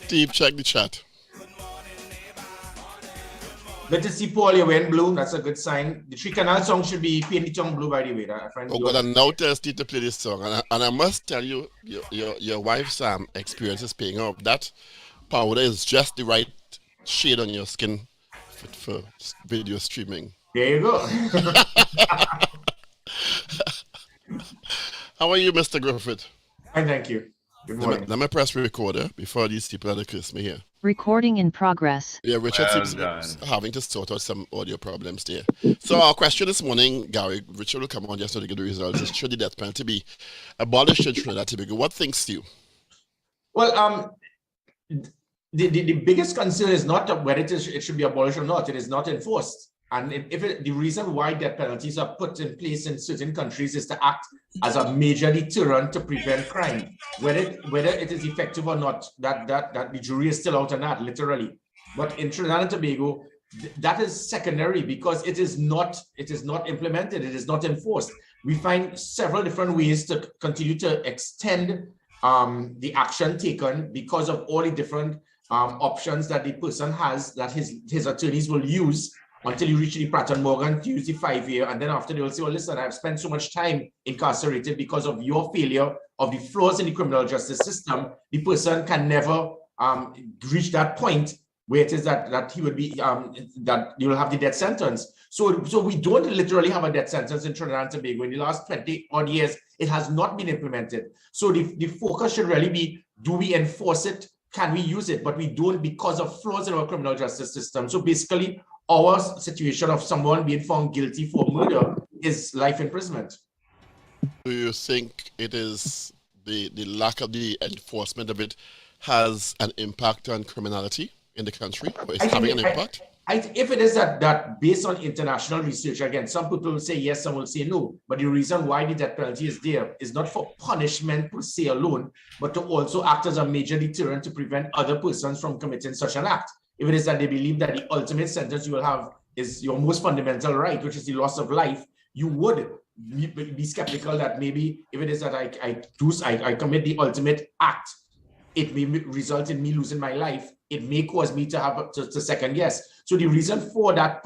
Steve, check the chat. Good to see Paul, you're wearing blue. That's a good sign. The Three Canal song should be painted on blue, by the way. I find Oh, but I now tell Steve to play this song. And I must tell you, your wife's experience is paying off. That powder is just the right shade on your skin for video streaming. There you go. How are you, Mr. Griffith? Fine, thank you. Good morning. Let me press recorder before these people are kiss me here. Recording in progress. Yeah, Richard seems having to sort out some audio problems there. So our question this morning, Gary, Richard will come on just to get the results. Is should the death penalty be abolished in Trinidad and Tobago? What thinks you? Well, the biggest concern is not whether it should be abolished or not. It is not enforced. And the reason why death penalties are put in place in certain countries is to act as a major deterrent to prevent crime. Whether it is effective or not, that the jury is still out on that, literally. But in Trinidad and Tobago, that is secondary because it is not implemented, it is not enforced. We find several different ways to continue to extend the action taken because of all the different options that the person has that his attorneys will use until you reach the Pratt & Morgan to use the 5-year, and then after they will say, well, listen, I've spent so much time incarcerated because of your failure of the flaws in the criminal justice system. The person can never reach that point where it is that he would be, that you will have the death sentence. So we don't literally have a death sentence in Trinidad and Tobago. In the last 20 odd years, it has not been implemented. So the focus should really be, do we enforce it? Can we use it? But we don't because of flaws in our criminal justice system. So basically, our situation of someone being found guilty for murder is life imprisonment. Do you think it is the lack of the enforcement of it has an impact on criminality in the country? Or is having an impact? If it is that based on international research, again, some people will say yes, some will say no. But the reason why the death penalty is there is not for punishment per se alone, but to also act as a major deterrent to prevent other persons from committing such an act. If it is that they believe that the ultimate sentence you will have is your most fundamental right, which is the loss of life, you would be skeptical that maybe if it is that I commit the ultimate act, it may result in me losing my life. It may cause me to have to second guess. So the reason for that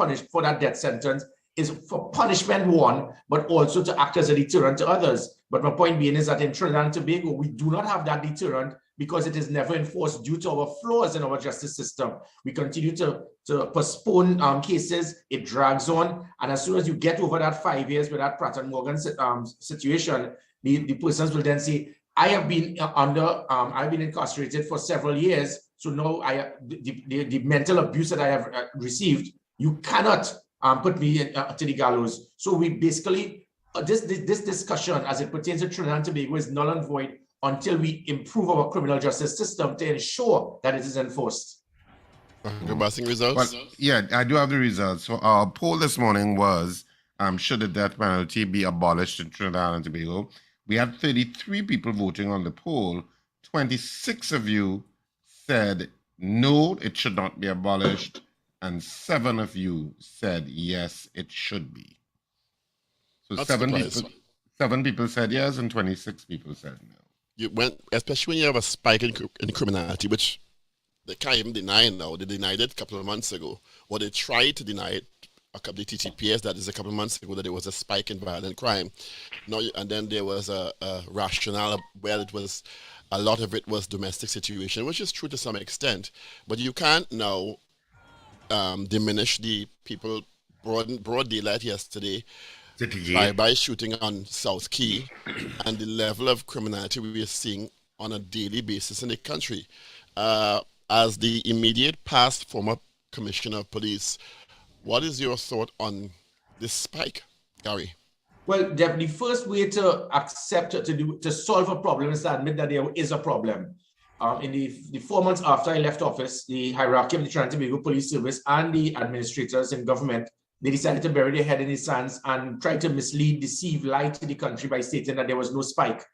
death sentence is for punishment one, but also to act as a deterrent to others. But my point being is that in Trinidad and Tobago, we do not have that deterrent because it is never enforced due to our flaws in our justice system. We continue to postpone cases, it drags on, and as soon as you get over that 5 years with that Pratt & Morgan situation, the persons will then say, I have been I've been incarcerated for several years, so now the mental abuse that I have received, you cannot put me to the gallows. So we basically, this discussion as it pertains to Trinidad and Tobago is null and void until we improve our criminal justice system to ensure that it is enforced. Ragoobarsingh results? Well, yeah, I do have the results. So our poll this morning was, should the death penalty be abolished in Trinidad and Tobago? We had 33 people voting on the poll. 26 of you said, no, it should not be abolished. And 7 of you said, yes, it should be. So 7 people said yes, and 26 people said no. Especially when you have a spike in criminality, which they can't even deny now. They denied it a couple of months ago. Or they tried to deny it, the TTPS, that is a couple of months ago, that there was a spike in violent crime. Now, and then there was a rationale where it was, a lot of it was domestic situation, which is true to some extent. But you can't now diminish the people, broad daylight yesterday, by shooting on South Key and the level of criminality we are seeing on a daily basis in the country. As the immediate past former commissioner of police, what is your thought on this spike, Gary? Well, the first way to accept, to solve a problem is to admit that there is a problem. In the 4 months after I left office, the hierarchy of the Trinidad and Tobago Police Service and the administrators in government, they decided to bury their head in the sands and try to mislead, deceive, lie to the country by stating that there was no spike.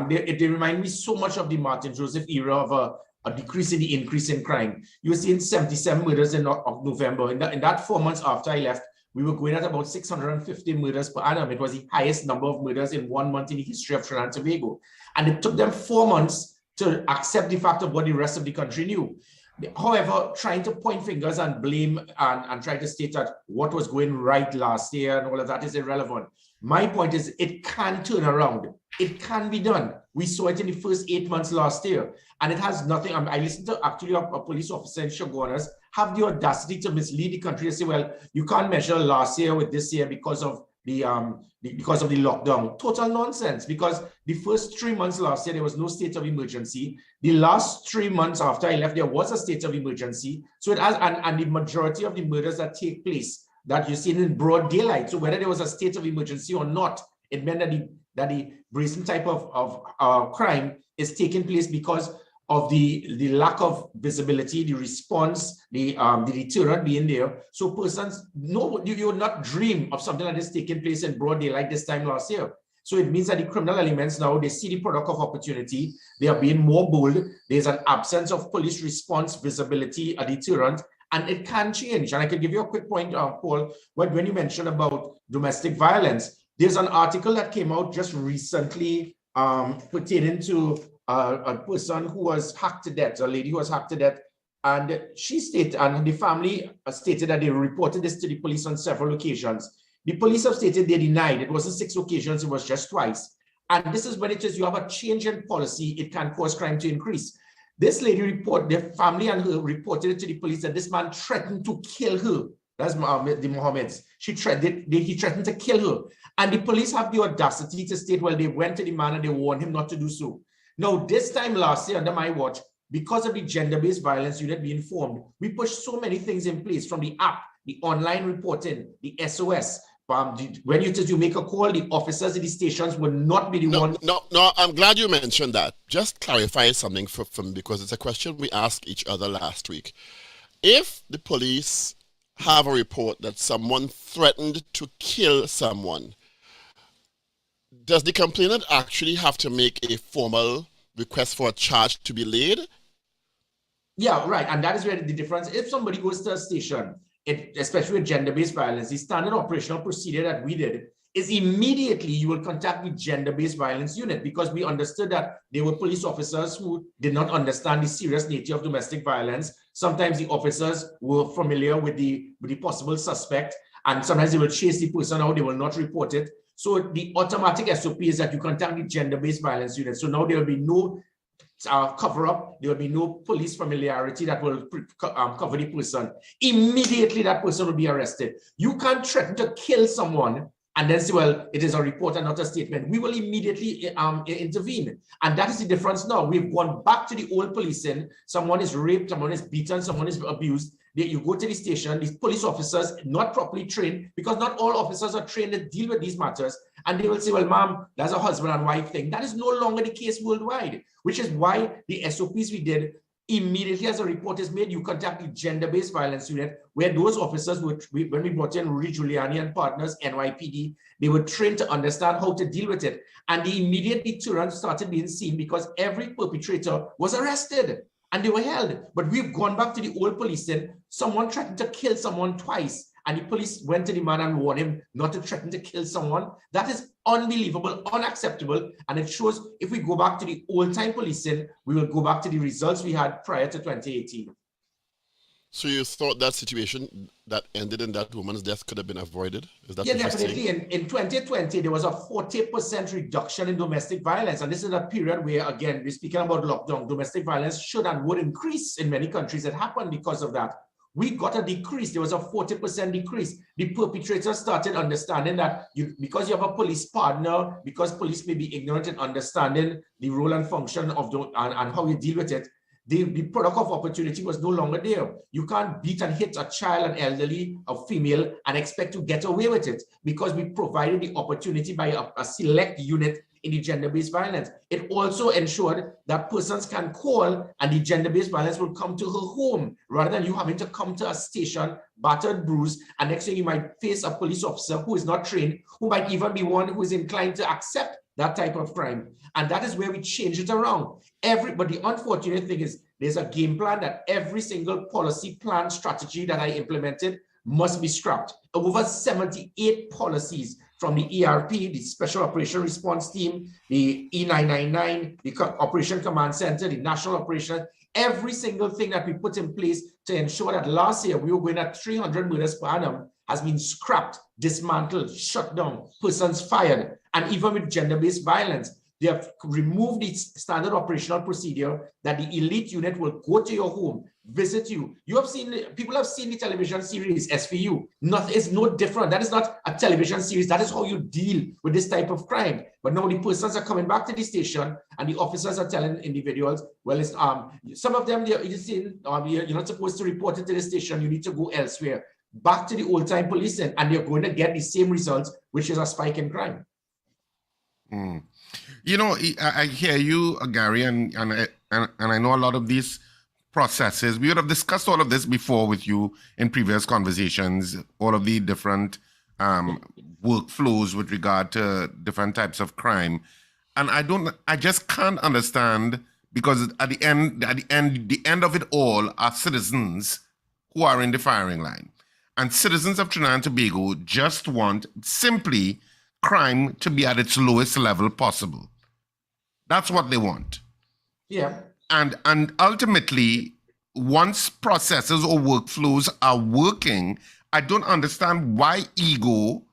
They remind me so much of the Martin Joseph era of a decrease in the increase in crime. You were seeing 77 murders in November. In that 4 months after I left, we were going at about 650 murders per annum. It was the highest number of murders in 1 month in the history of Trinidad and Tobago. And it took them 4 months to accept the fact of what the rest of the country knew. However, trying to point fingers and blame and try to state that what was going right last year and all of that is irrelevant. My point is it can turn around. It can be done. We saw it in the first 8 months last year, and it has nothing. I listened to actually a police officer in Shogunas have the audacity to mislead the country and say, well, you can't measure last year with this year because of the lockdown. Total nonsense, because the first 3 months last year, there was no state of emergency. The last 3 months after I left, there was a state of emergency. So it has, and the majority of the murders that take place that you're seeing in broad daylight. So whether there was a state of emergency or not, it meant that the brazen type of crime is taking place because of the lack of visibility, the response, the deterrent being there. So persons, no, you would not dream of something like this taking place in broad daylight this time last year. So it means that the criminal elements now, they see the product of opportunity, they are being more bold, there's an absence of police response, visibility, a deterrent, and it can change. And I can give you a quick point, Paul, when you mentioned about domestic violence, there's an article that came out just recently pertaining to a person who was hacked to death, a lady who was hacked to death, and she stated, and the family stated that they reported this to the police on several occasions. The police have stated they denied. It wasn't 6 occasions, it was just twice. And this is when it is you have a change in policy, it can cause crime to increase. This lady the family and her reported it to the police that this man threatened to kill her. That's the Mohammeds. He threatened to kill her. And the police have the audacity to state, well, they went to the man and they warned him not to do so. Now, this time last year under my watch, because of the gender-based violence unit being formed, we pushed so many things in place, from the app, the online reporting, the SOS. When you make a call, the officers in the stations will not be the one. No, I'm glad you mentioned that. Just clarify something for me, because it's a question we asked each other last week. If the police have a report that someone threatened to kill someone, does the complainant actually have to make a formal request for a charge to be laid? Yeah, right. And that is where the difference. If somebody goes to a station, especially with gender-based violence, the standard operational procedure that we did is immediately you will contact the gender-based violence unit, because we understood that there were police officers who did not understand the serious nature of domestic violence. Sometimes the officers were familiar with the possible suspect, and sometimes they will chase the person out, they will not report it. So the automatic SOP is that you contact the gender-based violence unit. So now there will be no cover-up, there will be no police familiarity that will cover the person. Immediately that person will be arrested. You can't threaten to kill someone and then say, well, it is a report and not a statement. We will immediately intervene. And that is the difference now. We've gone back to the old policing. Someone is raped, someone is beaten, someone is abused. You go to the station, these police officers not properly trained, because not all officers are trained to deal with these matters. And they will say, well, ma'am, that's a husband and wife thing. That is no longer the case worldwide, which is why the SOPs we did, immediately as a report is made, you contact the gender-based violence unit, where those officers, when we brought in Rudy Giuliani and partners, NYPD, they were trained to understand how to deal with it. And the immediate deterrent started being seen, because every perpetrator was arrested and they were held. But we've gone back to the old policing. Someone threatened to kill someone twice, and the police went to the man and warned him not to threaten to kill someone. That is unbelievable, unacceptable. And it shows if we go back to the old-time policing, we will go back to the results we had prior to 2018. So you thought that situation that ended in that woman's death could have been avoided? Is that yeah, definitely. In 2020, there was a 40% reduction in domestic violence. And this is a period where, again, we're speaking about lockdown. Domestic violence should and would increase in many countries. It happened because of that. We got a decrease. There was a 40% decrease. The perpetrators started understanding that because you have a police partner, because police may be ignorant in understanding the role and function of and how you deal with it, the product of opportunity was no longer there. You can't beat and hit a child, an elderly, a female, and expect to get away with it, because we provided the opportunity by a select unit in the gender-based violence. It also ensured that persons can call and the gender-based violence will come to her home, rather than you having to come to a station, battered, bruised, and next thing you might face a police officer who is not trained, who might even be one who is inclined to accept that type of crime. And that is where we change it around. But the unfortunate thing is there's a game plan that every single policy plan strategy that I implemented, must be scrapped. Over 78 policies from the ERP, the Special Operation Response Team, the E999, the Operation Command Center, the National Operation, every single thing that we put in place to ensure that last year we were going at 300 murders per annum has been scrapped, dismantled, shut down, persons fired. And even with gender-based violence, they have removed the standard operational procedure that the elite unit will go to your home, visit you. People have seen the television series SVU. It's no different. That is not a television series. That is how you deal with this type of crime. But now the persons are coming back to the station and the officers are telling individuals, well, it's, some of them, you're not supposed to report it to the station. You need to go elsewhere. Back to the old-time policing, and they're going to get the same results, which is a spike in crime. Mm. You know, I hear you, Gary, and I know a lot of these processes. We would have discussed all of this before with you in previous conversations, all of the different workflows with regard to different types of crime. And I just can't understand, because at the end of it all are citizens who are in the firing line. And citizens of Trinidad and Tobago just want simply crime to be at its lowest level possible. That's what they want. Yeah. And ultimately, once processes or workflows are working, I don't understand why ego,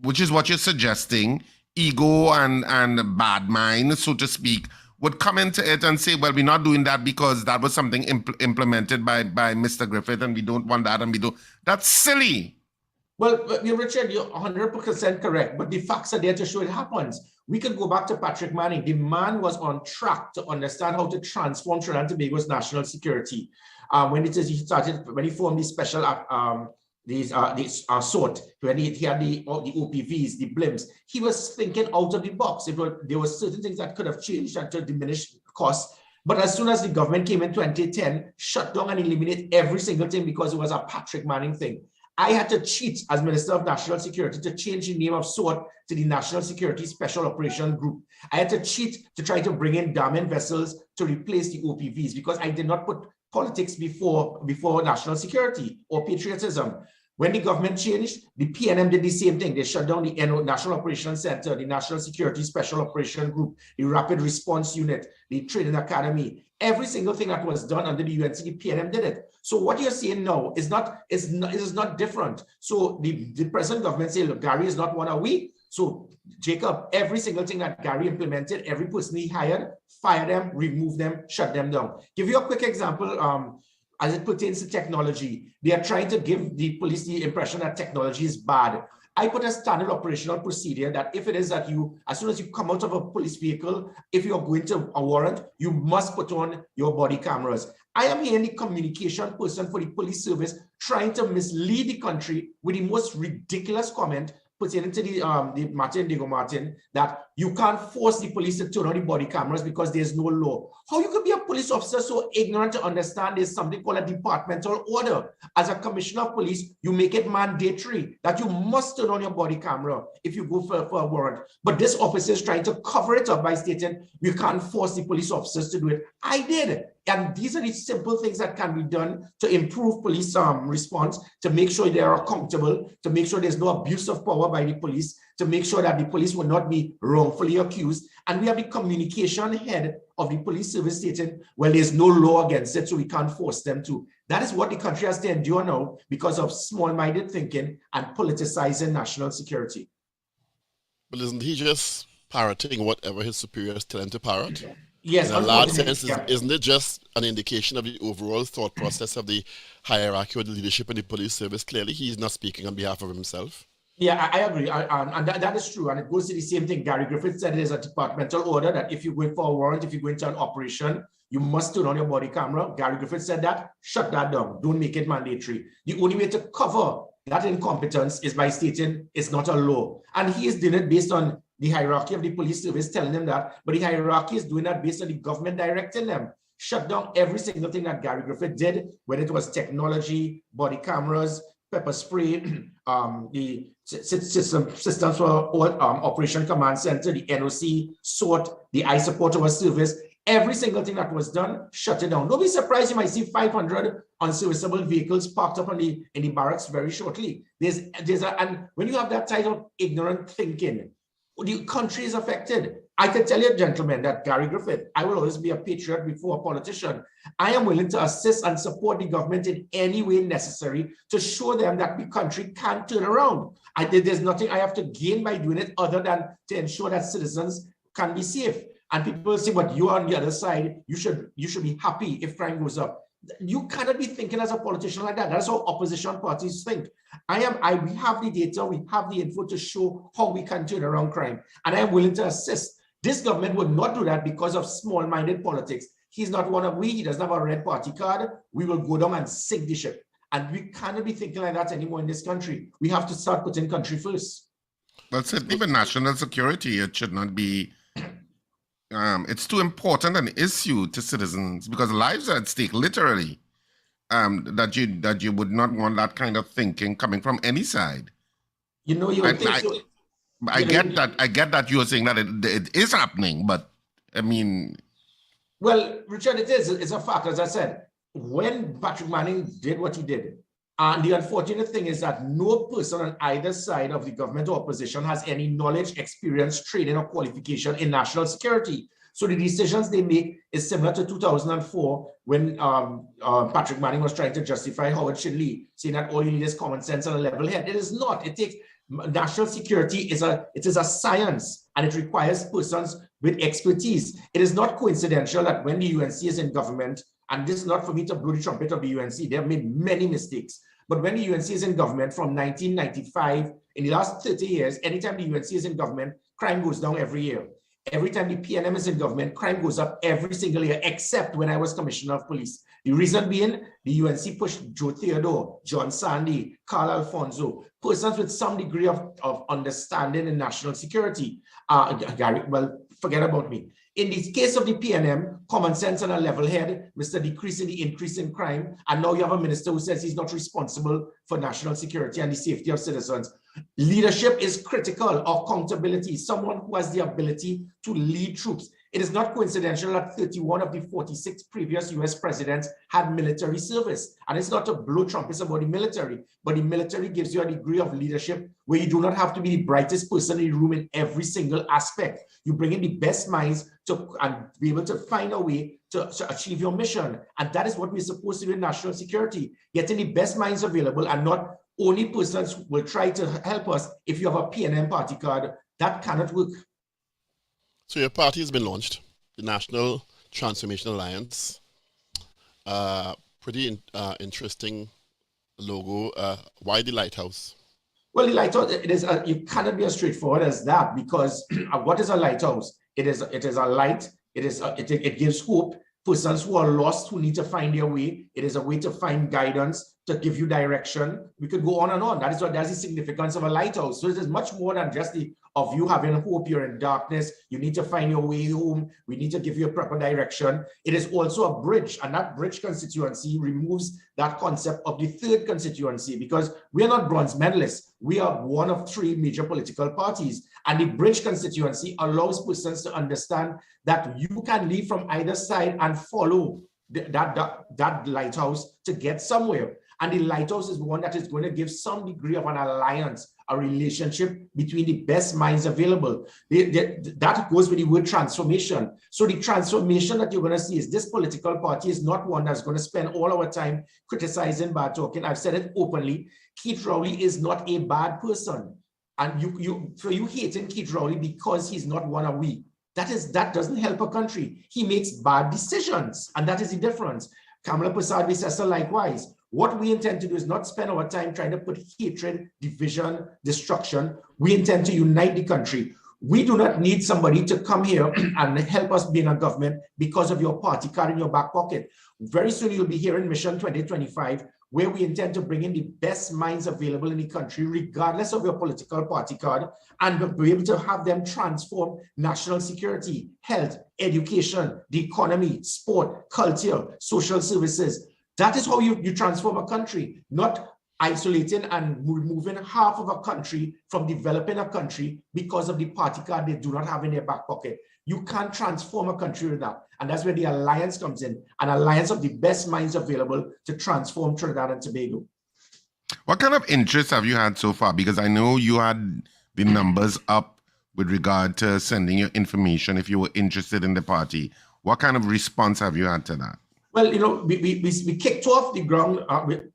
which is what you're suggesting, ego and bad mind, so to speak, would come into it and say, well, we're not doing that because that was something implemented by Mr. Griffith, and we don't want that, and we don't. That's silly. Well, Richard, you're 100% correct, but the facts are there to show it happens. We can go back to Patrick Manning. The man was on track to understand how to transform Trinidad and Tobago's national security. When he formed the special SORT, when he had the OPVs, the blimps, he was thinking out of the box. There were certain things that could have changed and to diminish costs. But as soon as the government came in 2010, shut down and eliminated every single thing because it was a Patrick Manning thing. I had to cheat as Minister of National Security to change the name of SORT to the National Security Special Operation Group. I had to cheat to try to bring in dormant vessels to replace the OPVs because I did not put politics before national security or patriotism. When the government changed, the PNM did the same thing. They shut down the National Operations Center, the National Security Special Operation Group, the Rapid Response Unit, the Training Academy. Every single thing that was done under the UNC, the PNM did it. So what you're saying now is not different. So the present government say, look, Gary is not one of we. So Jacob, every single thing that Gary implemented, every person he hired, fire them, remove them, shut them down. Give you a quick example. As it pertains to technology, they are trying to give the police the impression that technology is bad. I put a standard operational procedure that if it is that as soon as you come out of a police vehicle, if you're going to a warrant, you must put on your body cameras. I am here, the communication person for the police service, trying to mislead the country with the most ridiculous comment pertaining to the Martin Diego Martin, that you can't force the police to turn on the body cameras because there's no law. How you could be a police officer so ignorant to understand there's something called a departmental order? As a commissioner of police, you make it mandatory that you must turn on your body camera if you go for a warrant. But this officer is trying to cover it up by stating you can't force the police officers to do it. I did. And these are the simple things that can be done to improve police response, to make sure they are accountable, to make sure there's no abuse of power by the police, to make sure that the police will not be wrongfully accused. And we have the communication head of the police service stating, well, there's no law against it, so we can't force them to. That is what the country has to endure now because of small-minded thinking and politicizing national security. But isn't he just parroting whatever his superiors tell him to parrot? Yes, in a large sense, isn't it just an indication of the overall thought process of the hierarchy or the leadership in the police service? Clearly, he's not speaking on behalf of himself. Yeah, I agree. And that is true. And it goes to the same thing. Gary Griffith said there's a departmental order that if you're going for a warrant, if you're going to an operation, you must turn on your body camera. Gary Griffith said that. Shut that down. Don't make it mandatory. The only way to cover that incompetence is by stating it's not a law. And he is doing it based on the hierarchy of the police service telling them that, but the hierarchy is doing that based on the government directing them. Shut down every single thing that Gary Griffith did, whether it was technology, body cameras, pepper spray, the systems for Operation Command Center, the NOC, SORT, the I Support Our Service. Every single thing that was done, shut it down. Don't be surprised you might see 500 unserviceable vehicles parked up in the barracks very shortly. And when you have that type of ignorant thinking, the country is affected. I can tell you, gentlemen, that Gary Griffith, I will always be a patriot before a politician. I am willing to assist and support the government in any way necessary to show them that the country can turn around. There's nothing I have to gain by doing it other than to ensure that citizens can be safe. And people say, but you are on the other side, you should be happy if crime goes up. You cannot be thinking as a politician like that. That's how opposition parties think. We have the data, we have the info to show how we can turn around crime. And I am willing to assist. This government would not do that because of small-minded politics. He's not one of he doesn't have a red party card. We will go down and sink the ship. And we cannot be thinking like that anymore in this country. We have to start putting country first. Well, even national security, it should not be, it's too important an issue to citizens because lives are at stake, literally, that you would not want that kind of thinking coming from any side. You know, you would think so. I get that you're saying that it is happening, but I mean. Well, Richard, it's a fact, as I said, when Patrick Manning did what he did, and the unfortunate thing is that no person on either side of the government or opposition has any knowledge, experience, training, or qualification in national security. So the decisions they make is similar to 2004 when Patrick Manning was trying to justify Howard Shinley, saying that all you need is common sense and a level head. It is not. It takes national security is a science, and it requires persons with expertise. It is not coincidental that when the UNC is in government, and this is not for me to blow the trumpet of the UNC, they have made many mistakes. But when the UNC is in government from 1995, in the last 30 years, anytime the UNC is in government, crime goes down every year. Every time the PNM is in government, crime goes up every single year, except when I was Commissioner of Police. The reason being, the UNC pushed Joe Theodore, John Sandy, Carl Alfonso, persons with some degree of understanding in national security. Gary, well, forget about me. In the case of the PNM, common sense and a level head, Mr. Decreasing the increase in crime, and now you have a minister who says he's not responsible for national security and the safety of citizens. Leadership is critical, accountability, someone who has the ability to lead troops. It is not coincidental that 31 of the 46 previous US presidents had military service. And it's not to blow trumpets about the military, but the military gives you a degree of leadership where you do not have to be the brightest person in the room in every single aspect. You bring in the best minds and be able to find a way to achieve your mission. And that is what we're supposed to do in national security, getting the best minds available, and not only persons will try to help us if you have a PNM party card. That cannot work. So your party has been launched, the National Transformation Alliance. Pretty interesting logo. Why the lighthouse? Well, the lighthouse, it is you cannot be as straightforward as that, because what is a lighthouse? It is a light. It gives hope. Persons who are lost, who need to find their way. It is a way to find guidance, to give you direction. We could go on and on. That's the significance of a lighthouse. So it is much more than just of you having hope. You're in darkness. You need to find your way home. We need to give you a proper direction. It is also a bridge, and that bridge constituency removes that concept of the third constituency, because we are not bronze medalists. We are one of 3 major political parties, and the bridge constituency allows persons to understand that you can leave from either side and follow that lighthouse to get somewhere. And the lighthouse is one that is going to give some degree of an alliance, a relationship between the best minds available. That goes with the word transformation. So the transformation that you're going to see is this political party is not one that's going to spend all our time criticizing, bad talking. I've said it openly. Keith Rowley is not a bad person. And you hating Keith Rowley because he's not one of we. That doesn't help a country. He makes bad decisions, and that is the difference. Kamala Persad-Bissessar likewise. What we intend to do is not spend our time trying to put hatred, division, destruction. We intend to unite the country. We do not need somebody to come here and help us be in a government because of your party card in your back pocket. Very soon you'll be hearing Mission 2025, where we intend to bring in the best minds available in the country, regardless of your political party card, and be able to have them transform national security, health, education, the economy, sport, culture, social services. That is how you transform a country, not isolating and removing half of a country from developing a country because of the party card they do not have in their back pocket. You can't transform a country with that. And that's where the alliance comes in, an alliance of the best minds available to transform Trinidad and Tobago. What kind of interest have you had so far? Because I know you had the numbers up with regard to sending your information if you were interested in the party. What kind of response have you had to that? Well, you know, we kicked off the ground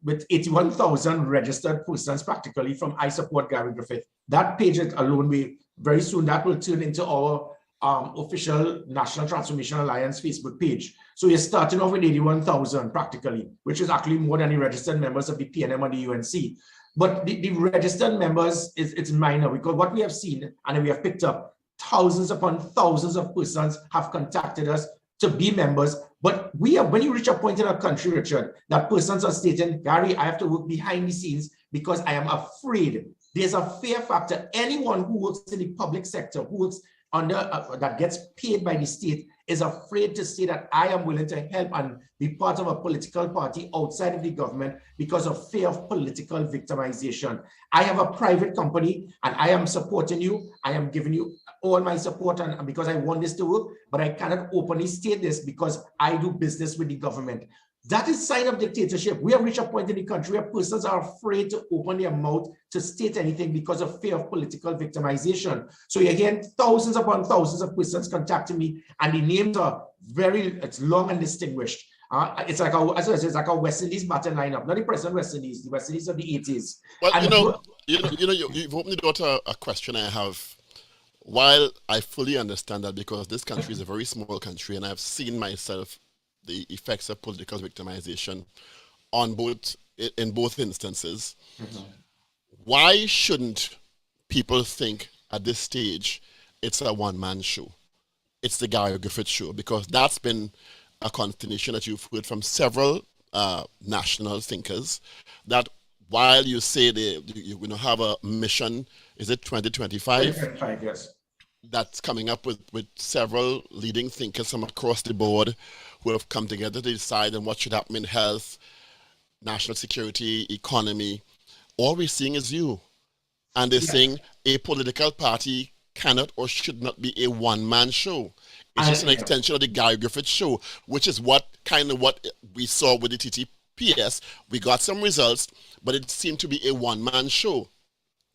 with 81,000 registered persons practically from I Support Gary Griffith. That page alone, very soon that will turn into our official National Transformation Alliance Facebook page. So you're starting off with 81,000 practically, which is actually more than the registered members of the PNM or the UNC. But the registered members, it's minor because what we have seen and we have picked up, thousands upon thousands of persons have contacted us to be members. But when you reach a point in our country, Richard, that persons are stating, Gary, I have to work behind the scenes because I am afraid. There's a fear factor. Anyone who works in the public sector, who works under that gets paid by the state, is afraid to say that I am willing to help and be part of a political party outside of the government because of fear of political victimization. I have a private company and I am supporting you. I am giving you all my support and because I want this to work, but I cannot openly state this because I do business with the government. That is a sign of dictatorship. We have reached a point in the country where persons are afraid to open their mouth to state anything because of fear of political victimization. So you're hearing thousands upon thousands of persons contacting me, and the names are it's long and distinguished. It's like a West Indies battle lineup, not the present West Indies, the West Indies of the 80s. Well, and you've opened the door to a question I have. While I fully understand that because this country is a very small country and I've seen myself the effects of political victimization in both instances, why shouldn't people think at this stage it's a one-man show? It's the Gary Griffith show, because that's been a consternation that you've heard from several national thinkers, that while you say you're going to have a mission, is it 2025? 2025, yes. That's coming up with several leading thinkers from across the board who have come together to decide on what should happen in health, national security, economy. All we're seeing is you. And they're saying a political party cannot or should not be a one-man show. It's just an extension of the Gary Griffith show, which is what we saw with the TTPS. We got some results, but it seemed to be a one-man show.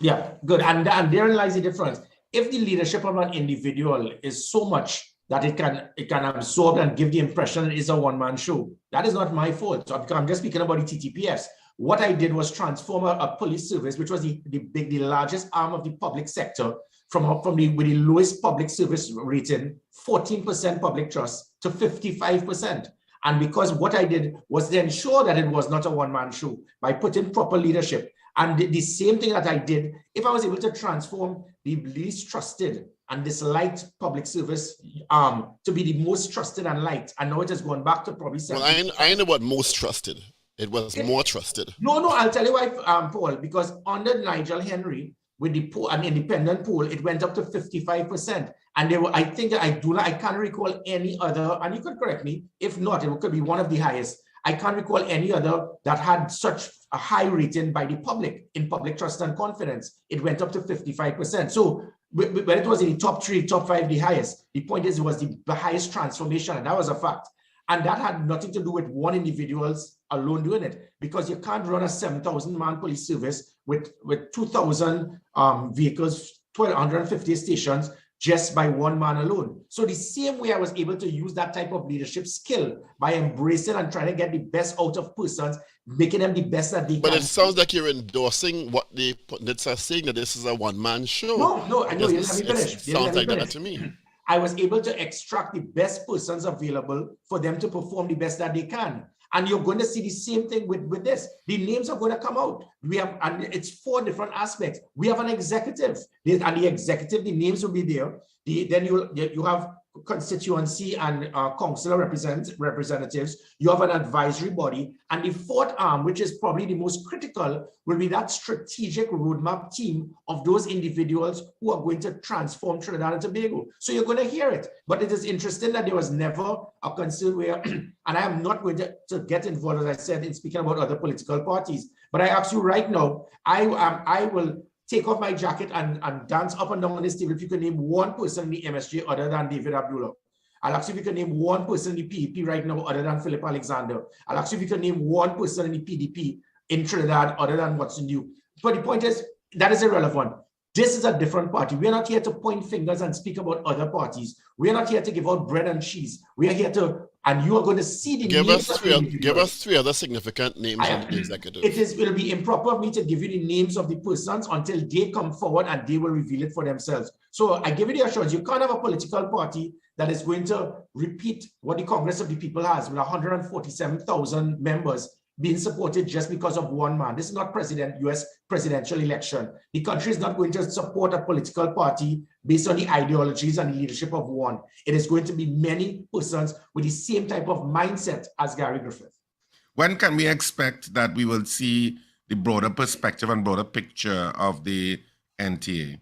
Yeah, good. And therein lies the difference. If the leadership of an individual is so much that it can absorb and give the impression it is a one-man show, that is not my fault. So I'm just speaking about the TTPS. What I did was transform a police service, which was the largest arm of the public sector, with the lowest public service rating, 14% public trust, to 55%. And because what I did was to ensure that it was not a one-man show by putting proper leadership. And the same thing that I did, if I was able to transform the least trusted and disliked public service to be the most trusted and liked, and now it has gone back to probably 70%. Well, I know what most trusted. It was more trusted. No, I'll tell you why, Paul, because under Nigel Henry, with an independent poll, it went up to 55%. And I can't recall any other, and you could correct me, if not, it could be one of the highest. I can't recall any other that had such a high rating by the public in public trust and confidence. It went up to 55%. So when it was in the top 3, top 5, the highest, the point is it was the highest transformation, and that was a fact. And that had nothing to do with one individual's alone doing it, because you can't run a 7,000-man police service with 2,000 vehicles, 1,250 stations, just by one man alone. So the same way I was able to use that type of leadership skill by embracing and trying to get the best out of persons, making them the best that they can. But it sounds like you're endorsing what the pundits are saying, that this is a one-man show. No, I know, you let me finish. It sounds like that to me. I was able to extract the best persons available for them to perform the best that they can. And you're going to see the same thing with this. The names are going to come out. And it's 4 different aspects. We have an executive, and the executive, the names will be there. Then you have constituency and councillor representatives. You have an advisory body. And the 4th arm, which is probably the most critical, will be that strategic roadmap team of those individuals who are going to transform Trinidad and Tobago. So you're going to hear it. But it is interesting that there was never a concern where, and I am not going to get involved, as I said, in speaking about other political parties, But I ask you right now, I will take off my jacket and dance up and down on this table if you can name one person in the MSJ other than David Abdullah. I'll ask you if you can name one person in the PEP right now other than Philip Alexander. I'll ask you if you can name one person in the PDP in Trinidad other than Watson New. But the point is, that is irrelevant. This is a different party. We're not here to point fingers and speak about other parties. We're not here to give out bread and cheese. We are here to, and you are going to see the give names. Give us three other significant names of the executive. It'll be improper of me to give you the names of the persons until they come forward and they will reveal it for themselves. So I give you the assurance, you can't have a political party that is going to repeat what the Congress of the People has with 147,000 members being supported just because of one man. This is not US presidential election. The country is not going to support a political party based on the ideologies and the leadership of one. It is going to be many persons with the same type of mindset as Gary Griffith. When can we expect that we will see the broader perspective and broader picture of the NTA?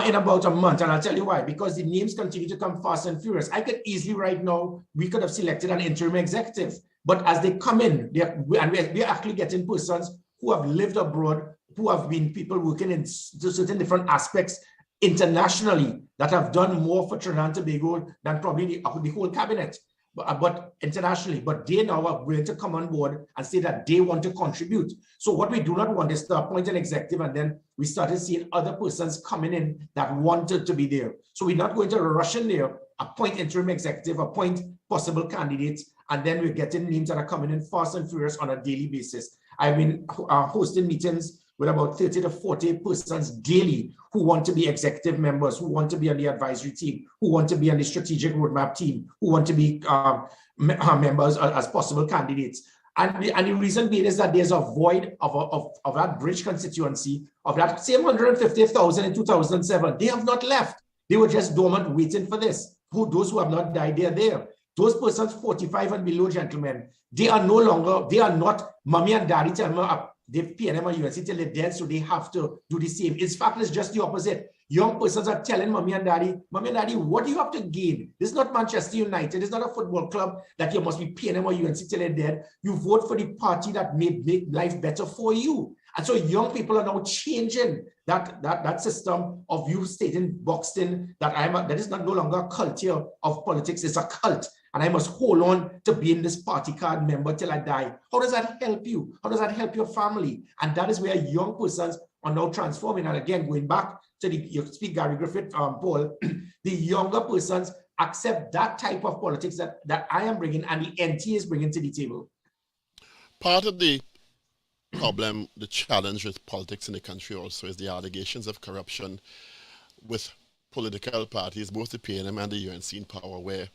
In about a month, and I'll tell you why. Because the names continue to come fast and furious. I could easily right now, we could have selected an interim executive. But as they come in, we're actually getting persons who have lived abroad, who have been people working in certain different aspects internationally that have done more for Trinidad and Tobago than probably the whole cabinet, but internationally. But they now are willing to come on board and say that they want to contribute. So what we do not want is to appoint an executive and then we started seeing other persons coming in that wanted to be there. So we're not going to rush in there, appoint interim executive, appoint possible candidates, and then we're getting names that are coming in fast and furious on a daily basis. I've been hosting meetings with about 30 to 40 persons daily who want to be executive members, who want to be on the advisory team, who want to be on the strategic roadmap team, who want to be members as possible candidates. And the reason being is that there's a void of that bridge constituency, of that same 150,000 in 2007. They have not left. They were just dormant waiting for this. Those who have not died, they're there. Those persons 45 and below, gentlemen, they are no longer, they are not mommy and daddy tell me they've PNM or UNC till they're dead, so they have to do the same. In fact, it's just the opposite. Young persons are telling mommy and daddy, what do you have to gain? This is not Manchester United. It's not a football club that you must be PNM or UNC till they're dead. You vote for the party that may make life better for you. And so young people are now changing that system of you stating boxed in that is not no longer a culture of politics, it's a cult. And I must hold on to being this party card member till I die. How does that help you? How does that help your family? And that is where young persons are now transforming. And again, going back to you speak Gary Griffith, Paul, the younger persons accept that type of politics that I am bringing and the NT is bringing to the table. Part of the problem, the challenge with politics in the country also is the allegations of corruption with political parties, both the PNM and the UNC in power, where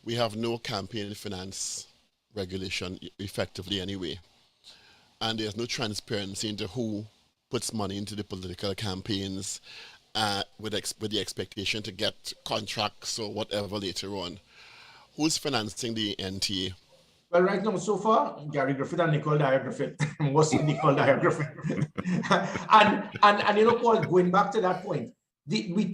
we have no campaign finance regulation effectively anyway. And there's no transparency into who puts money into the political campaigns with the expectation to get contracts or whatever later on. Who's financing the NTA? Well, right now, so far, Gary Griffith and Nicole Dyer Griffith, mostly Nicole Dyer Griffith. and you know, Paul, going back to that point, we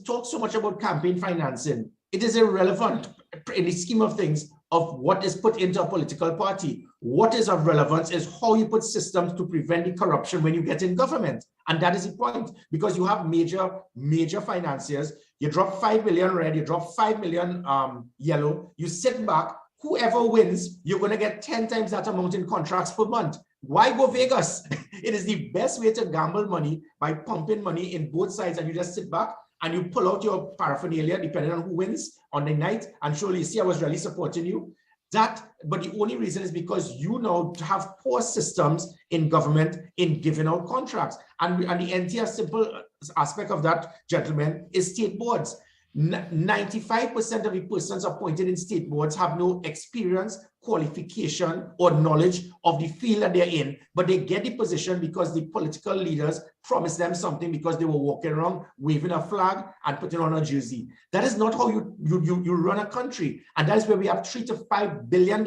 talk so much about campaign financing. It is irrelevant in the scheme of things of what is put into a political party. What is of relevance is how you put systems to prevent the corruption when you get in government. And that is the point, because you have major financiers. You drop 5 million red, you drop 5 million yellow, you sit back, whoever wins, you're going to get 10 times that amount in contracts per month. Why go Vegas? It is the best way to gamble money by pumping money in both sides, and you just sit back and you pull out your paraphernalia depending on who wins on the night. And surely you see I was really supporting you. But the only reason is because you now have poor systems in government in giving out contracts. And the entire simple aspect of that, gentlemen, is state boards. 95% of the persons appointed in state boards have no experience, qualification, or knowledge of the field that they're in, but they get the position because the political leaders promised them something because they were walking around waving a flag and putting on a jersey. That is not how you run a country. And that is where we have $3 to $5 billion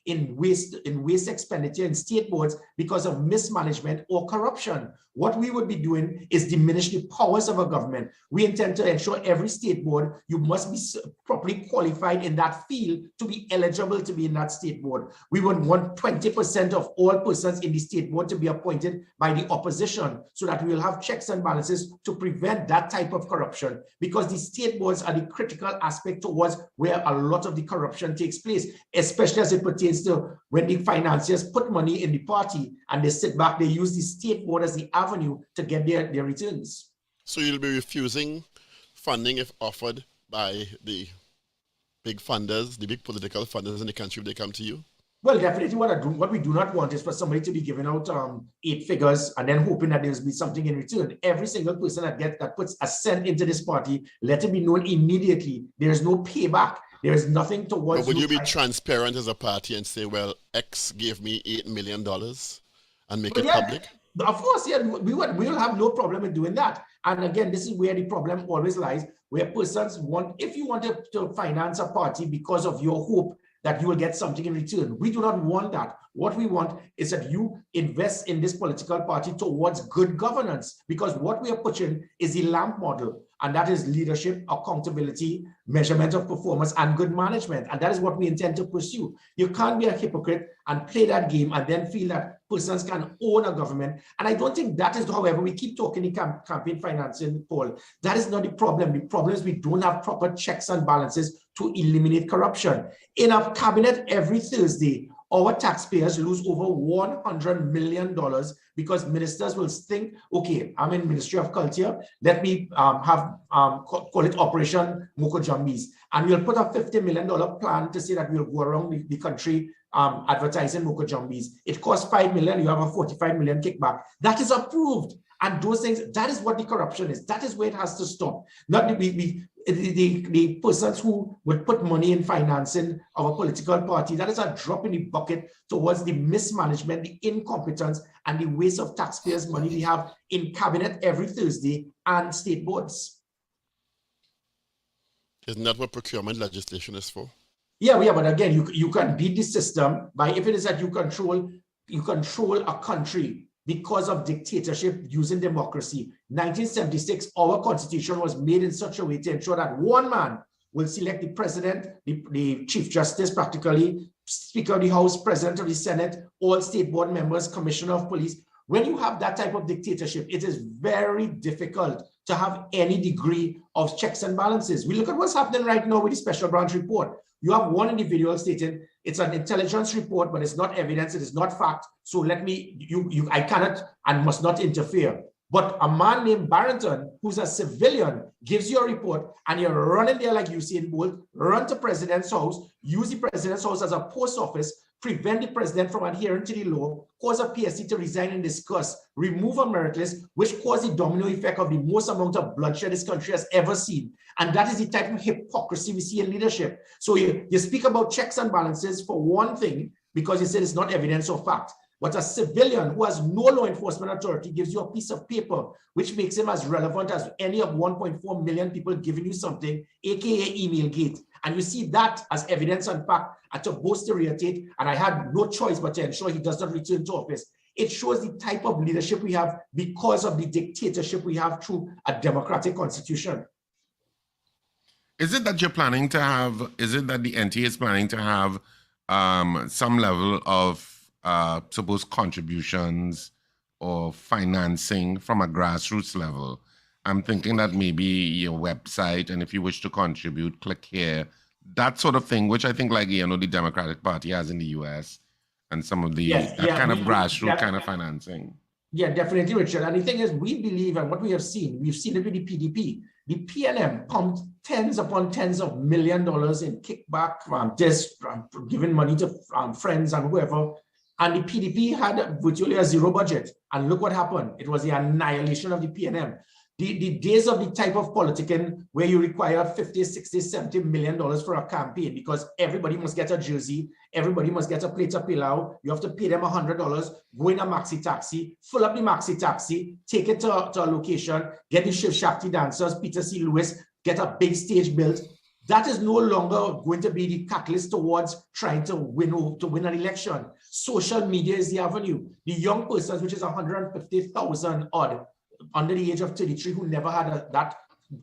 in waste expenditure in state boards because of mismanagement or corruption. What we would be doing is diminish the powers of a government. We intend to ensure every state board, you must be properly qualified in that field to be eligible to be in that state board. We would want 20% of all persons in the state board to be appointed by the opposition so that we will have checks and balances to prevent that type of corruption, because the state boards are the critical aspect towards where a lot of the corruption takes place, especially as it pertains to when the financiers put money in the party and they sit back, they use the state board as the avenue to get their returns. So you'll be refusing funding if offered by the big funders, the big political funders in the country if they come to you? Well, definitely what we do not want is for somebody to be giving out 8 figures and then hoping that there's be something in return. Every single person that puts a cent into this party, let it be known immediately. There is no payback. There is nothing towards. But would you be transparent as a party and say, well, X gave me $8 million and make it public? Of course, yeah, we will have no problem in doing that. And again, this is where the problem always lies, where persons want, if you want to finance a party because of your hope that you will get something in return. We do not want that. What we want is that you invest in this political party towards good governance, because what we are pushing is the LAMP model, and that is leadership, accountability, measurement of performance, and good management. And that is what we intend to pursue. You can't be a hypocrite and play that game and then feel that persons can own a government. And I don't think that is, however, we keep talking the campaign financing, Paul. That is not the problem. The problem is we don't have proper checks and balances to eliminate corruption. In a cabinet every Thursday, our taxpayers lose over $100 million because ministers will think, okay, I'm in Ministry of Culture, let me call it Operation Mokojambis. And we'll put a $50 million plan to say that we'll go around the country advertising Mokojambis. It costs $5 million, you have a $45 million kickback. That is approved. And those things, that is what the corruption is. That is where it has to stop. Not the persons who would put money in financing of a political party. That is a drop in the bucket towards the mismanagement, the incompetence, and the waste of taxpayers' money we have in cabinet every Thursday and state boards. Isn't that what procurement legislation is for? Yeah, but again, you can beat the system by, if it is that you control a country because of dictatorship using democracy. 1976, our constitution was made in such a way to ensure that one man will select the president, the chief justice practically, speaker of the house, president of the senate, all state board members, commissioner of police. When you have that type of dictatorship, it is very difficult to have any degree of checks and balances. We look at what's happening right now with the special branch report. You have one individual stating it's an intelligence report, but it's not evidence, it is not fact. So I cannot and must not interfere. But a man named Barrington, who's a civilian, gives you a report and you're running there like Usain Bolt, run to president's house, use the president's house as a post office, prevent the president from adhering to the law, cause a PSC to resign in disgust, remove a merit list, which caused the domino effect of the most amount of bloodshed this country has ever seen. And that is the type of hypocrisy we see in leadership. So you speak about checks and balances for one thing, because you said it's not evidence or fact. But a civilian who has no law enforcement authority gives you a piece of paper, which makes him as relevant as any of 1.4 million people giving you something, aka Emailgate. And you see that as evidence and fact at a boasteriate, and I had no choice but to ensure he does not return to office. It shows the type of leadership we have because of the dictatorship we have through a democratic constitution. Is it that you're planning to have, is it that the NTA is planning to have some level of suppose contributions or financing from a grassroots level? I'm thinking that maybe your website, and if you wish to contribute, click here, that sort of thing, which I think, like, the Democratic Party has in the US, and some of the kind of grassroots kind of financing. Yeah, definitely, Richard. And the thing is, we believe, and what we've seen it with the PDP. The PNM pumped tens upon tens of $1 million in kickback, giving money to friends and whoever. And the PDP had virtually a zero budget. And look what happened. It was the annihilation of the PNM. The days of the type of politicking where you require $50, $60, $70 million for a campaign because everybody must get a jersey, everybody must get a plate of pilau, you have to pay them $100, go in a maxi taxi, fill up the maxi taxi, take it to a location, get the Shiv Shakti dancers, Peter C. Lewis, get a big stage built. That is no longer going to be the catalyst towards trying to win an election. Social media is the avenue. The young persons, which is 150,000 odd, under the age of 33, who never had that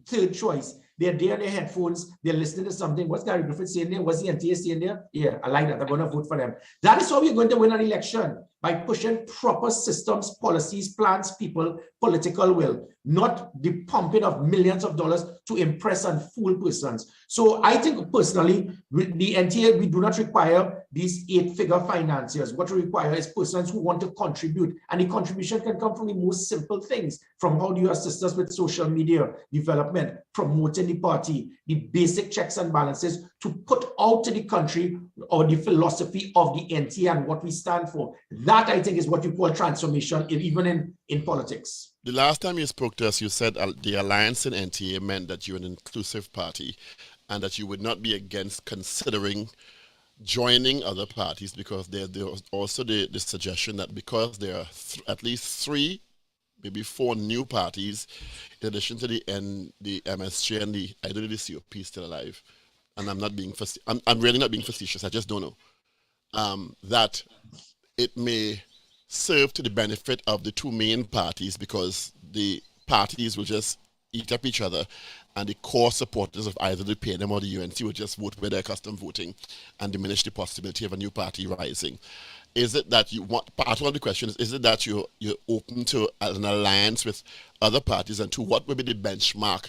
third choice, They're there on their headphones. They're listening to something. What's Gary Griffith saying there? What's the NTA saying there? Yeah, I like that. I'm going to vote for them. That is how you're going to win an election, by pushing proper systems, policies, plans, people, political will, not the pumping of millions of dollars to impress and fool persons. So I think personally, with the NTA, we do not require these 8-figure financiers. What we require is persons who want to contribute. And the contribution can come from the most simple things, from how do you assist us with social media development, promoting the party, the basic checks and balances to put out to the country or the philosophy of the NTA and what we stand for. That, I think, is what you call transformation, even in politics. The last time you spoke to us, you said the alliance in NTA meant that you're an inclusive party and that you would not be against considering joining other parties, because there was also the suggestion that because there are at least 3, maybe 4 new parties, in addition to the MSJ and I don't know the COP is still alive, and I'm not being I'm really not being facetious, I just don't know, that it may serve to the benefit of the 2 main parties, because the parties will just eat up each other, and the core supporters of either the PNM or the UNC will just vote with their custom voting and diminish the possibility of a new party rising. Is it that you want, part one of the question is it that you're open to an alliance with other parties, and to what would be the benchmark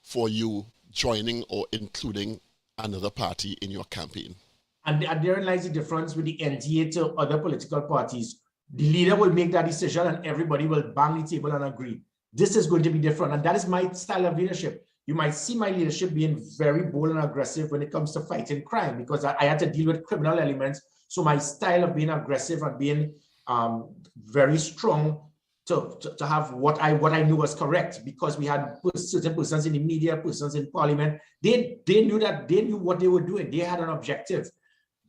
for you joining or including another party in your campaign? And therein lies the difference with the NTA to other political parties. The leader will make that decision and everybody will bang the table and agree. This is going to be different, and that is my style of leadership. You might see my leadership being very bold and aggressive when it comes to fighting crime, because I had to deal with criminal elements. So my style of being aggressive and being very strong to have what I knew was correct, because we had certain persons in the media, persons in parliament. They knew what they were doing. They had an objective.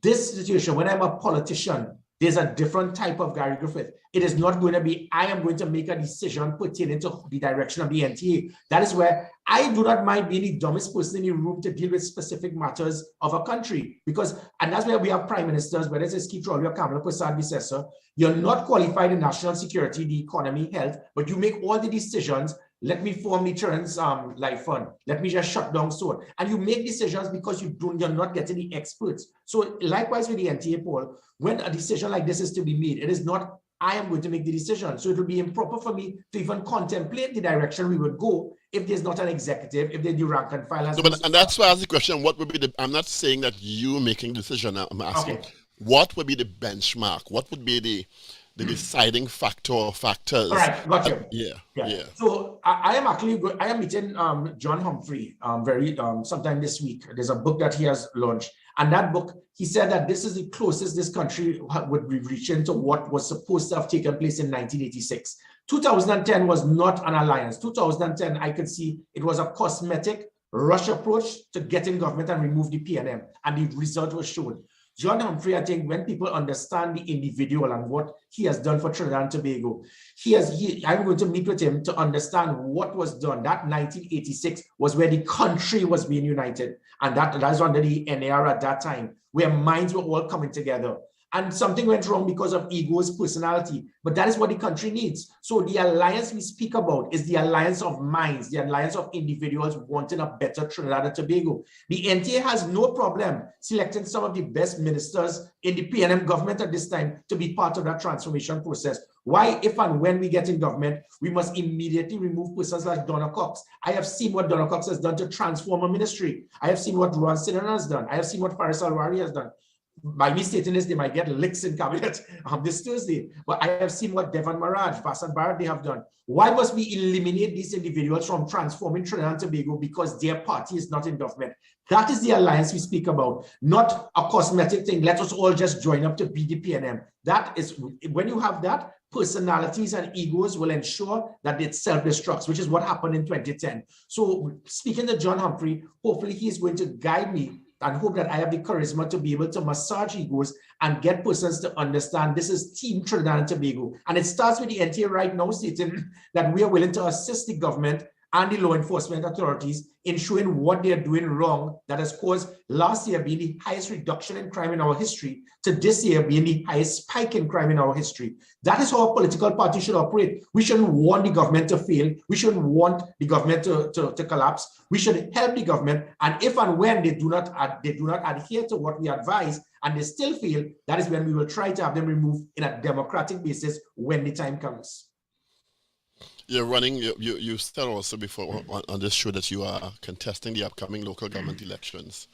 This situation, when I'm a politician, there's a different type of Gary Griffith. It is not going to be, I am going to make a decision pertaining to the direction of the NTA. That is where I do not mind being the dumbest person in the room to deal with specific matters of a country. And that's where we have prime ministers, whether it's Keith Rowley or Kamala Prasad-Visesa. You're not qualified in national security, the economy, health, but you make all the decisions. Let me form the Children's Life Fund. Let me just shut down SOAR. And you make decisions because you're not getting the experts. So likewise with the NTA poll, when a decision like this is to be made, it is not I am going to make the decision. So it will be improper for me to even contemplate the direction we would go if there's not an executive, if there's the rank and file. And that's why I asked the question, what would be the, I'm not saying that you making the decision, I'm asking, what would be the benchmark? What would be the deciding factor or factors? All right, got you. Yeah. So I am meeting John Humphrey sometime this week. There's a book that he has launched. And that book, he said that this is the closest this country would be reaching to what was supposed to have taken place in 1986. 2010 was not an alliance. 2010, I could see it was a cosmetic rush approach to get in government and remove the PNM. And the result was shown. John Humphrey, I think when people understand the individual and what he has done for Trinidad and Tobago, I'm going to meet with him to understand what was done. That 1986 was where the country was being united. And that was under the NAR at that time, where minds were all coming together. And something went wrong because of ego's personality. But that is what the country needs. So the alliance we speak about is the alliance of minds, the alliance of individuals wanting a better Trinidad and Tobago. The NTA has no problem selecting some of the best ministers in the PNM government at this time to be part of that transformation process. Why, if and when we get in government, we must immediately remove persons like Donna Cox. I have seen what Donna Cox has done to transform a ministry. I have seen what Ruan Sinan has done. I have seen what Faris Alwari has done. By me stating this, they might get licks in cabinet this Thursday. But I have seen what Devan Maraj, Vasan Bharat, they have done. Why must we eliminate these individuals from transforming Trinidad and Tobago because their party is not in government? That is the alliance we speak about, not a cosmetic thing. Let us all just join up to be the PNM. That is, when you have that, personalities and egos will ensure that it self-destructs, which is what happened in 2010. So speaking to John Humphrey, hopefully he's going to guide me and hope that I have the charisma to be able to massage egos and get persons to understand this is Team Trinidad and Tobago. And it starts with the NTA right now stating that we are willing to assist the government and the law enforcement authorities in showing what they are doing wrong that has caused last year being the highest reduction in crime in our history to this year being the highest spike in crime in our history. That is how a political party should operate. We shouldn't want the government to fail. We shouldn't want the government to collapse. We should help the government. And if and when they do not adhere to what we advise and they still fail, that is when we will try to have them removed in a democratic basis when the time comes. You're running, you said also before on this show that you are contesting the upcoming local government elections.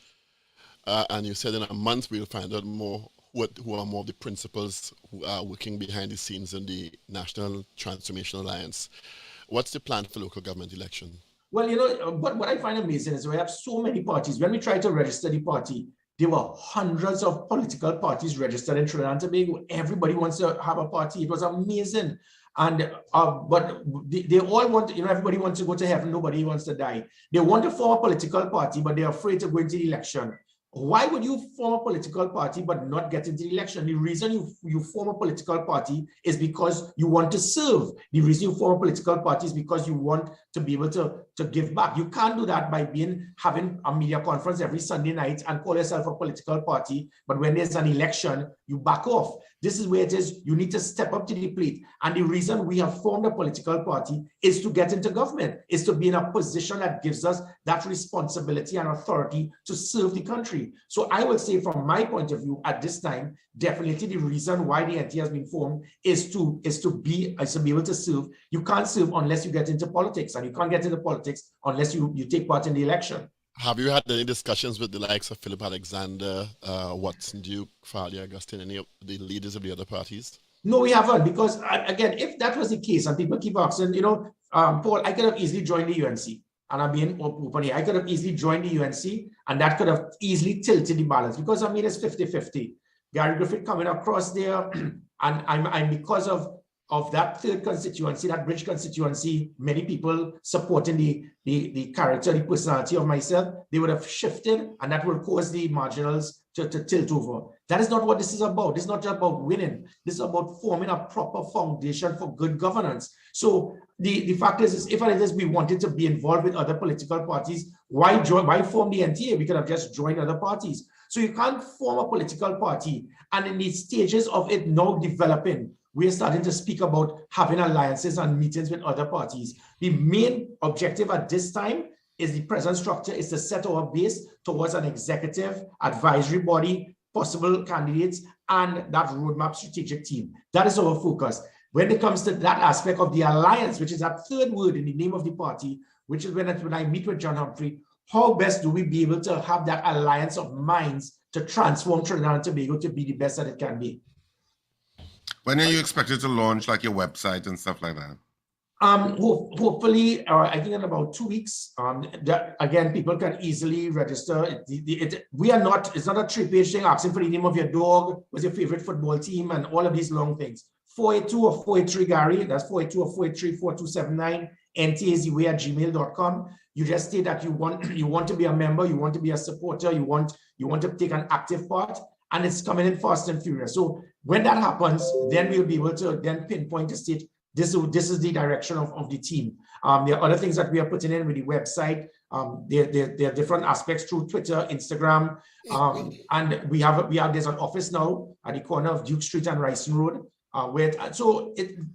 And you said in a month we'll find out more who are more of the principals who are working behind the scenes in the National Transformation Alliance. What's the plan for local government election? Well, what I find amazing is we have so many parties. When we try to register the party, there were hundreds of political parties registered in Trinidad and Tobago. Everybody wants to have a party. It was amazing. And but they all want, everybody wants to go to heaven. Nobody wants to die. They want to form a political party, but they're afraid to go into the election. Why would you form a political party but not get into the election? The reason you form a political party is because you want to serve. The reason you form a political party is because you want to be able to give back. You can't do that by having a media conference every Sunday night and call yourself a political party, but when there's an election, you back off. This is where it is. You need to step up to the plate. And the reason we have formed a political party is to get into government, is to be in a position that gives us that responsibility and authority to serve the country. So I would say from my point of view at this time, definitely the reason why the NT has been formed is to be able to serve. You can't serve unless you get into politics, and you can't get into politics unless you take part in the election. Have you had any discussions with the likes of Philip Alexander, Watson Duke, Farley Augustine, any of the leaders of the other parties? No, we haven't, because again, if that was the case, and people keep asking, Paul, I could have easily joined the UNC, and I'm being open here. I could have easily joined the UNC, and that could have easily tilted the balance, because it's 50-50. Gary Griffith coming across there, and I'm because of that third constituency, that bridge constituency, many people supporting the character, the personality of myself, they would have shifted, and that will cause the marginals to tilt over. That is not what this is about. This is not just about winning. This is about forming a proper foundation for good governance. So the fact is if it is we wanted to be involved with other political parties, why form the NTA? We could have just joined other parties. So you can't form a political party, and in the stages of it now developing, we're starting to speak about having alliances and meetings with other parties. The main objective at this time is the present structure is to set our base towards an executive advisory body, possible candidates, and that roadmap strategic team. That is our focus. When it comes to that aspect of the alliance, which is that third word in the name of the party, which is when I meet with John Humphrey, how best do we be able to have that alliance of minds to transform Trinidad and Tobago to be the best that it can be? When are you expected to launch like your website and stuff like that? Hopefully, I think in about 2 weeks. Again, people can easily register. It's not a 3-page thing asking for the name of your dog, what's your favorite football team, and all of these long things. 482 or 483 Gary, that's 482 or 483 4279, ntazway@gmail.com. You just state that you want to be a member, you want to be a supporter, you want to take an active part, and it's coming in fast and furious. So when that happens, then we'll be able to then pinpoint the state. This is the direction of the team. There are other things that we are putting in with the website. There are different aspects through Twitter, Instagram, and there's an office now at the corner of Duke Street and Ryson Road.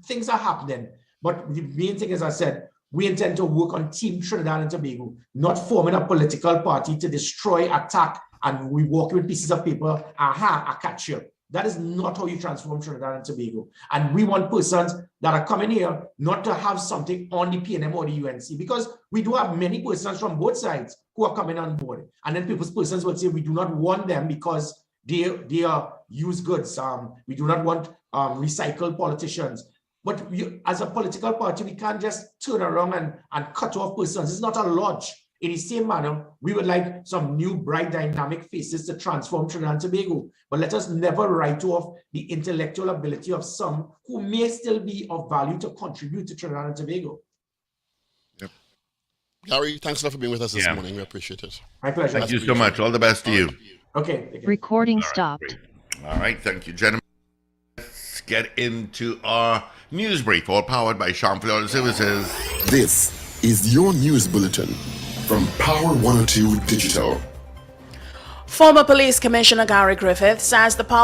Things are happening. But the main thing, as I said, we intend to work on Team Trinidad and Tobago, not forming a political party to destroy, attack, and we walk with pieces of paper. I catch you. That is not how you transform Trinidad and Tobago. And we want persons that are coming here not to have something on the PNM or the UNC, because we do have many persons from both sides who are coming on board. And then persons will say we do not want them because they are used goods. We do not want recycled politicians. But as a political party, we can't just turn around and cut off persons. It's not a lodge. In the same manner, we would like some new, bright, dynamic faces to transform Trinidad and Tobago. But let us never write off the intellectual ability of some who may still be of value to contribute to Trinidad and Tobago. Yep. Gary, thanks a lot for being with us this morning. We appreciate it. My pleasure. Thank you so much. All the best to you. Okay. Recording stopped. All right. Thank you, gentlemen. Let's get into our news brief, all powered by Champlain Services. This is your news bulletin from Power 102 Digital. Former Police Commissioner Gary Griffith says the power